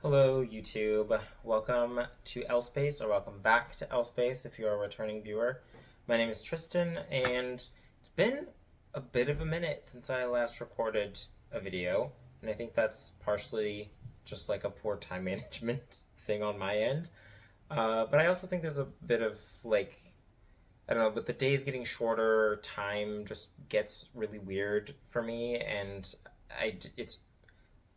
Hello, YouTube. Welcome to L-Space, or welcome back to L-Space if you're a returning viewer. My name is Tristan, and it's been a bit of a minute since I last recorded a video, and I think that's partially just like a poor time management thing on my end. But I also think there's a bit of I don't know, with the days getting shorter, time just gets really weird for me, and it's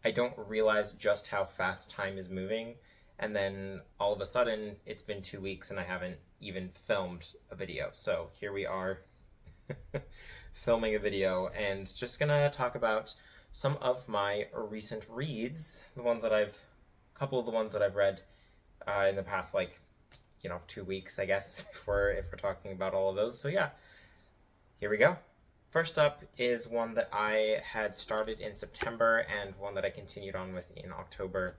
I don't realize just how fast time is moving. And then all of a sudden, it's been 2 weeks and I haven't even filmed a video. So here we are filming a video and just gonna talk about some of my recent reads, a couple of the ones that I've read in the past, 2 weeks, I guess, if we're talking about all of those. So yeah, here we go. First up is one that I had started in September and one that I continued on with in October.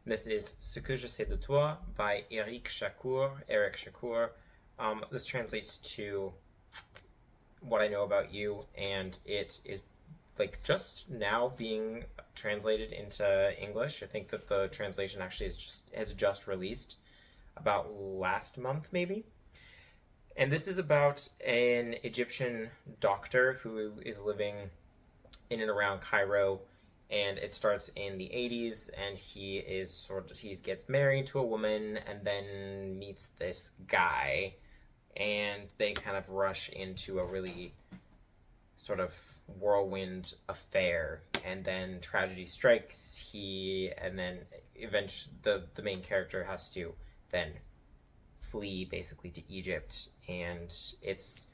This is Ce que je sais de toi by Eric Chacour. This translates to What I Know About You, and it is just now being translated into English. I think that the translation actually has just released about last month, maybe. And this is about an Egyptian doctor who is living in and around Cairo, and it starts in the 80s, and he gets married to a woman and then meets this guy, and they kind of rush into a really sort of whirlwind affair, and then tragedy strikes. And then eventually the main character has to then flee basically to Egypt, and it's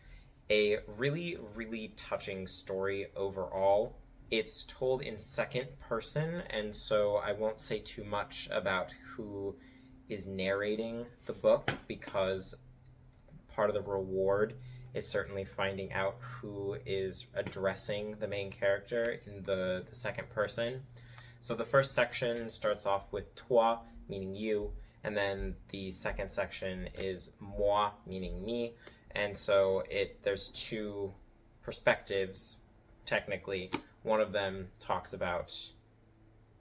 a really, really touching story overall. It's told in second person, and so I won't say too much about who is narrating the book, because part of the reward is certainly finding out who is addressing the main character in the second person. So the first section starts off with toi, meaning you, and then the second section is moi, meaning me. And so there's two perspectives, technically. One of them talks about,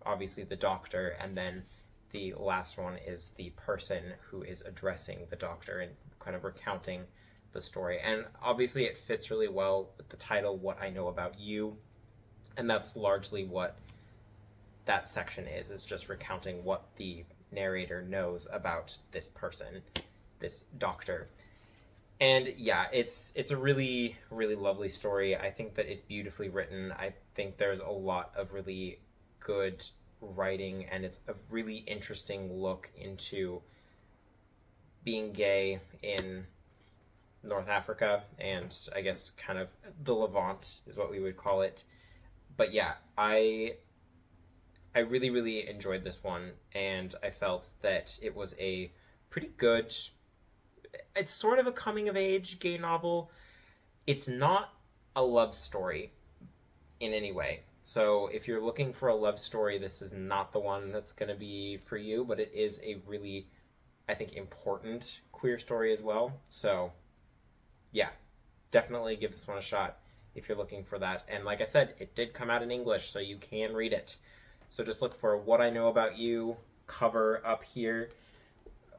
obviously, the doctor, and then the last one is the person who is addressing the doctor and kind of recounting the story. And obviously it fits really well with the title, What I Know About You. And that's largely what that section is just recounting what the narrator knows about this person, this doctor. And yeah, it's a really, really lovely story. I think that it's beautifully written. I think there's a lot of really good writing, and it's a really interesting look into being gay in North Africa, and I guess kind of the Levant is what we would call it. But yeah, I really, really enjoyed this one, and I felt that it was a pretty good... It's sort of a coming-of-age gay novel. It's not a love story in any way. So if you're looking for a love story, this is not the one that's going to be for you, but it is a really, I think, important queer story as well. So yeah, definitely give this one a shot if you're looking for that. And like I said, it did come out in English, so you can read it. So just look for What I Know About You cover up here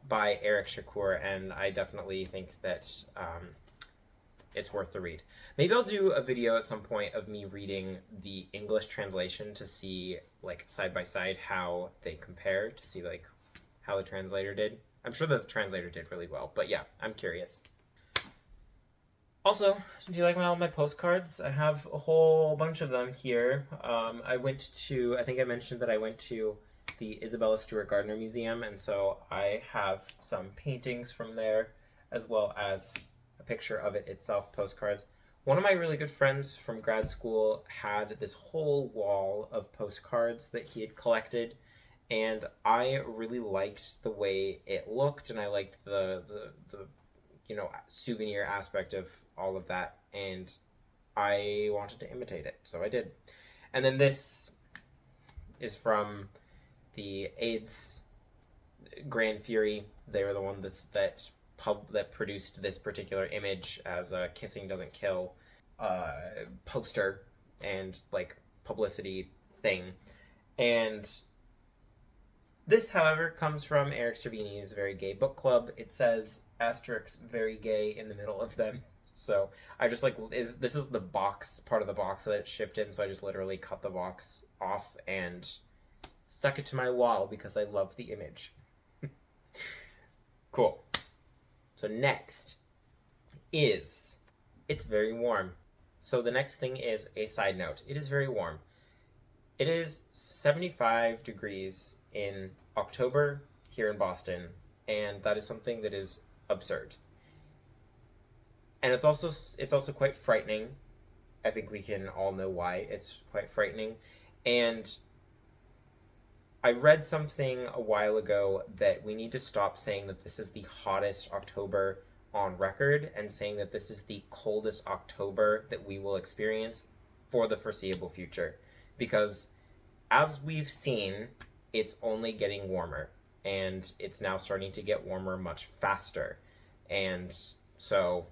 by Eric Chacour, and I definitely think that it's worth the read. Maybe I'll do a video at some point of me reading the English translation to see, side by side, how they compare, to see, how the translator did. I'm sure that the translator did really well, but yeah, I'm curious. Also, do you like all my postcards? I have a whole bunch of them here. I think I mentioned that I went to the Isabella Stewart Gardner Museum, and so I have some paintings from there, as well as a picture of it itself, postcards. One of my really good friends from grad school had this whole wall of postcards that he had collected, and I really liked the way it looked, and I liked the souvenir aspect of all of that, and I wanted to imitate it, so I did. And then this is from the AIDS Grand Fury. They were the one that produced this particular image as a Kissing Doesn't Kill poster and publicity thing. And This, however, comes from Eric Servini's Very Gay Book Club. It says asterisk very gay in the middle of them. So I just like, this is the box, part of the box that it shipped in, so I just literally cut the box off and stuck it to my wall because I love the image. Cool. So next is, it's very warm. So the next thing is a side note. It is very warm. It is 75 degrees in October here in Boston, and that is something that is absurd. And it's also quite frightening. I think we can all know why it's quite frightening. And I read something a while ago that we need to stop saying that this is the hottest October on record and saying that this is the coldest October that we will experience for the foreseeable future. Because as we've seen, it's only getting warmer, and it's now starting to get warmer much faster. And so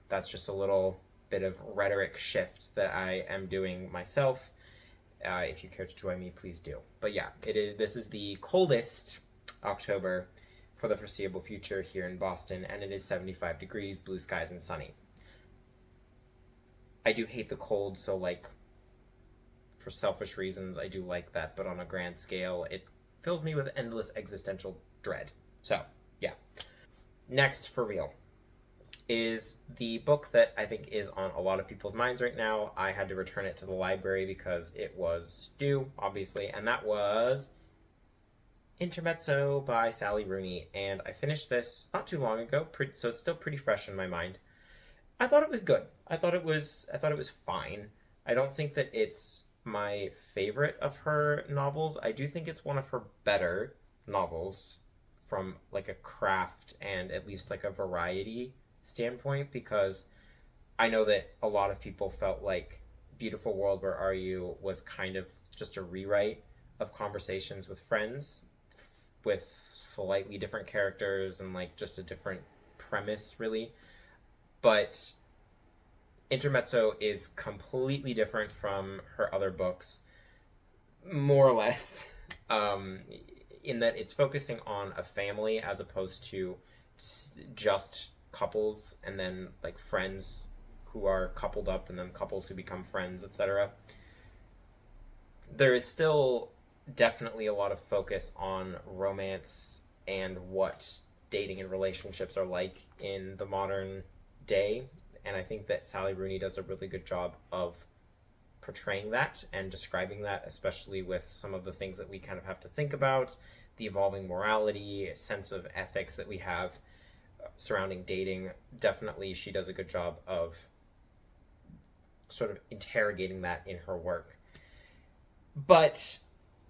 that's just a little bit of rhetoric shift that I am doing myself. If you care to join me, please do. But yeah, this is the coldest October for the foreseeable future here in Boston, and it is 75 degrees, blue skies, and sunny. I do hate the cold, so like, for selfish reasons, I do like that, but on a grand scale, it fills me with endless existential dread. So, yeah. Next, for real, is the book that I think is on a lot of people's minds right now. I had to return it to the library because it was due, obviously, and that was Intermezzo by Sally Rooney, and I finished this not too long ago, so it's still pretty fresh in my mind. I thought it was good. I thought it was fine. I don't think that it's my favorite of her novels. I do think it's one of her better novels from like a craft and at least like a variety standpoint, because I know that a lot of people felt like Beautiful World, Where Are You was kind of just a rewrite of Conversations with Friends with slightly different characters and like just a different premise, really. But Intermezzo is completely different from her other books, more or less, in that it's focusing on a family as opposed to just couples and then like friends who are coupled up and then couples who become friends, etc. There is still definitely a lot of focus on romance and what dating and relationships are like in the modern day. And I think that Sally Rooney does a really good job of portraying that and describing that, especially with some of the things that we kind of have to think about, the evolving morality, sense of ethics that we have surrounding dating. Definitely she does a good job of sort of interrogating that in her work. But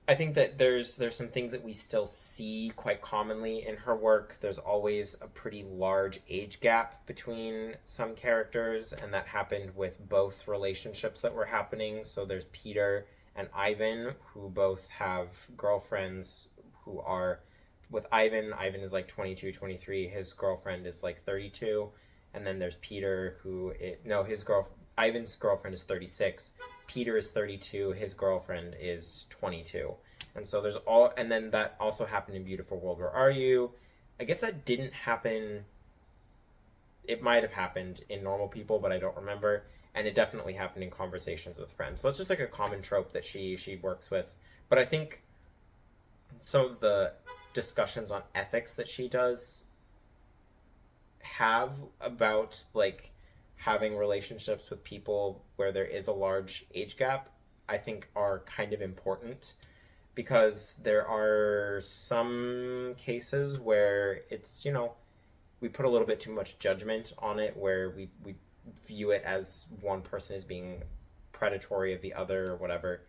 I think that there's some things that we still see quite commonly in her work. There's always a pretty large age gap between some characters, and that happened with both relationships that were happening. So there's Peter and Ivan, who both have girlfriends who are, with Ivan is like 22, 23, his girlfriend is like 32, and then there's Peter Ivan's girlfriend is 36, Peter is 32, his girlfriend is 22. And so and then that also happened in Beautiful World, Where Are You? I guess that didn't happen, it might have happened in Normal People, but I don't remember. And it definitely happened in Conversations with Friends. So it's just like a common trope that she works with. But I think some of the discussions on ethics that she does have about like having relationships with people where there is a large age gap, I think are kind of important, because there are some cases where it's, we put a little bit too much judgment on it, where we view it as one person as being predatory of the other or whatever.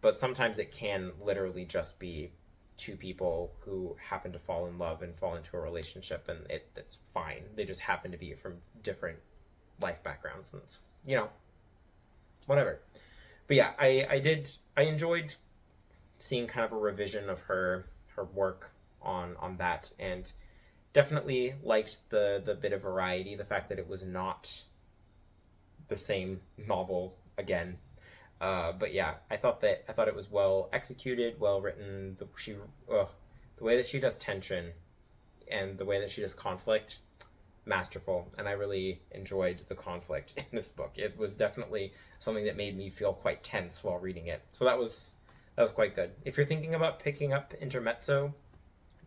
But sometimes it can literally just be two people who happen to fall in love and fall into a relationship, and it's fine. They just happen to be from different life backgrounds, and it's, whatever. But yeah, I enjoyed seeing kind of a revision of her work on that, and definitely liked the bit of variety, the fact that it was not the same novel again. But yeah, I thought it was well executed, well written. The way that she does tension and the way that she does conflict, masterful. And I really enjoyed the conflict in this book. It was definitely something that made me feel quite tense while reading it. So that was quite good. If you're thinking about picking up Intermezzo,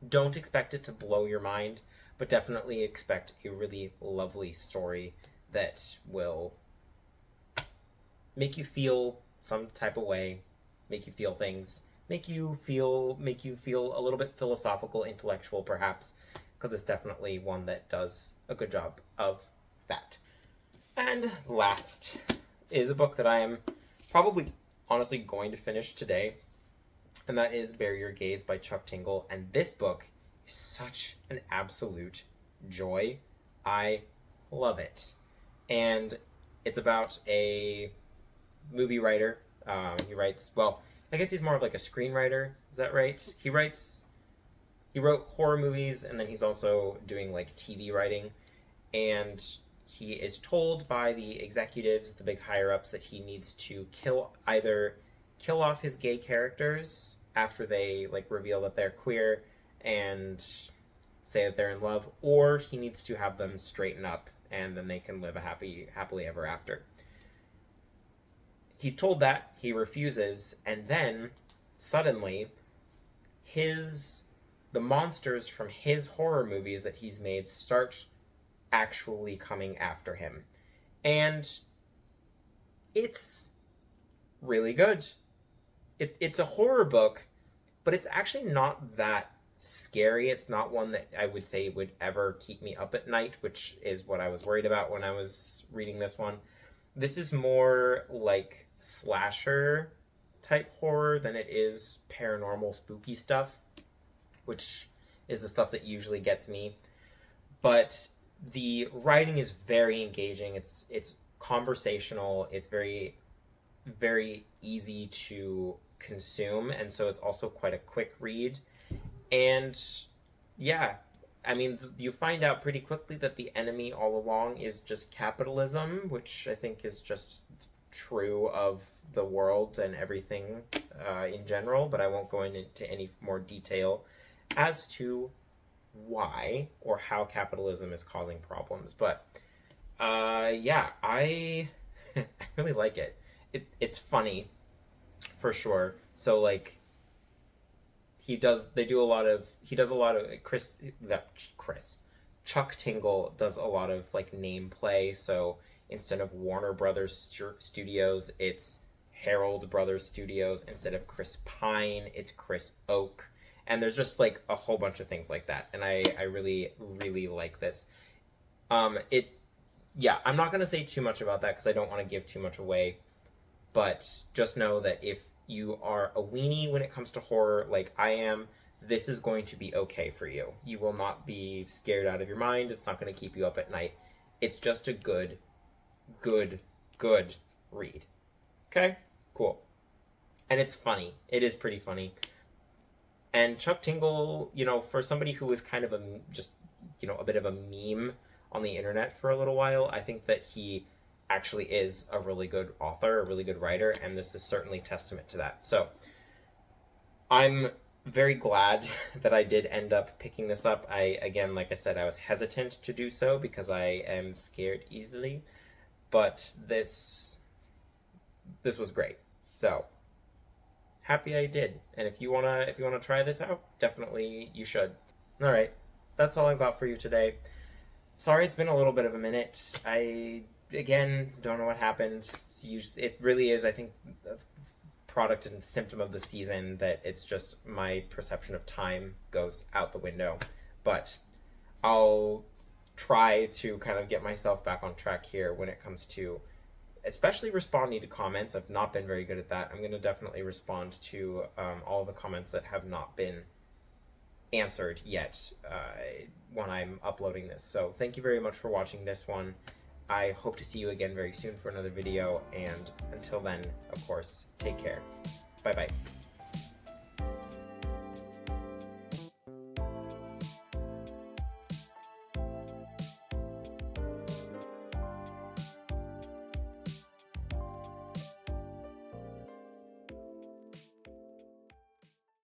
don't expect it to blow your mind, but definitely expect a really lovely story that will make you feel some type of way, make you feel things, make you feel a little bit philosophical, intellectual perhaps, because it's definitely one that does a good job of that. And last is a book that I am probably honestly going to finish today, and that is Bury Your Gaze by Chuck Tingle. And this book is such an absolute joy. I love it. And it's about a movie writer. He writes, well, I guess he's more of like a screenwriter. Is that right? He wrote horror movies, and then he's also doing like TV writing. And he is told by the executives, the big higher ups, that he needs to either kill off his gay characters after they like reveal that they're queer and say that they're in love, or he needs to have them straighten up and then they can live a happily ever after. He's told that, he refuses, and then suddenly the monsters from his horror movies that he's made start actually coming after him. And it's really good. It's a horror book, but it's actually not that scary. It's not one that I would say would ever keep me up at night, which is what I was worried about when I was reading this one. This is more like slasher type horror than it is paranormal spooky stuff, which is the stuff that usually gets me. But the writing is very engaging. It's conversational. It's very, very easy to consume, and so it's also quite a quick read. And yeah, I mean, you find out pretty quickly that the enemy all along is just capitalism, which I think is just true of the world and everything in general, but I won't go into any more detail as to why or how capitalism is causing problems. But yeah, I I really like it. It's funny for sure. So like he does a lot of Chuck Tingle does a lot of like name play. So instead of Warner Brothers Studios, it's Harold Brothers Studios. Instead of Chris Pine, it's Chris Oak. And there's just like a whole bunch of things like that. And I really, really like this. Yeah, I'm not going to say too much about that because I don't want to give too much away. But just know that if you are a weenie when it comes to horror like I am, this is going to be okay for you. You will not be scared out of your mind. It's not going to keep you up at night. It's just a good read. Okay? Cool. And it's funny. It is pretty funny. And Chuck Tingle, for somebody who was kind of a bit of a meme on the internet for a little while, I think that he actually is a really good author, a really good writer, and this is certainly testament to that. So I'm very glad that I did end up picking this up. Again, like I said, I was hesitant to do so because I am scared easily, but this was great. So happy I did. And if you wanna try this out, definitely you should. All right, that's all I've got for you today. Sorry, it's been a little bit of a minute. I again don't know what happened. It really is, I think, a product and symptom of the season that it's just my perception of time goes out the window. But I'll try to kind of get myself back on track here when it comes to especially responding to comments. I've not been very good at that. I'm going to definitely respond to all the comments that have not been answered yet when I'm uploading this. So thank you very much for watching this one. I hope to see you again very soon for another video, and until then, of course, take care. Bye-bye.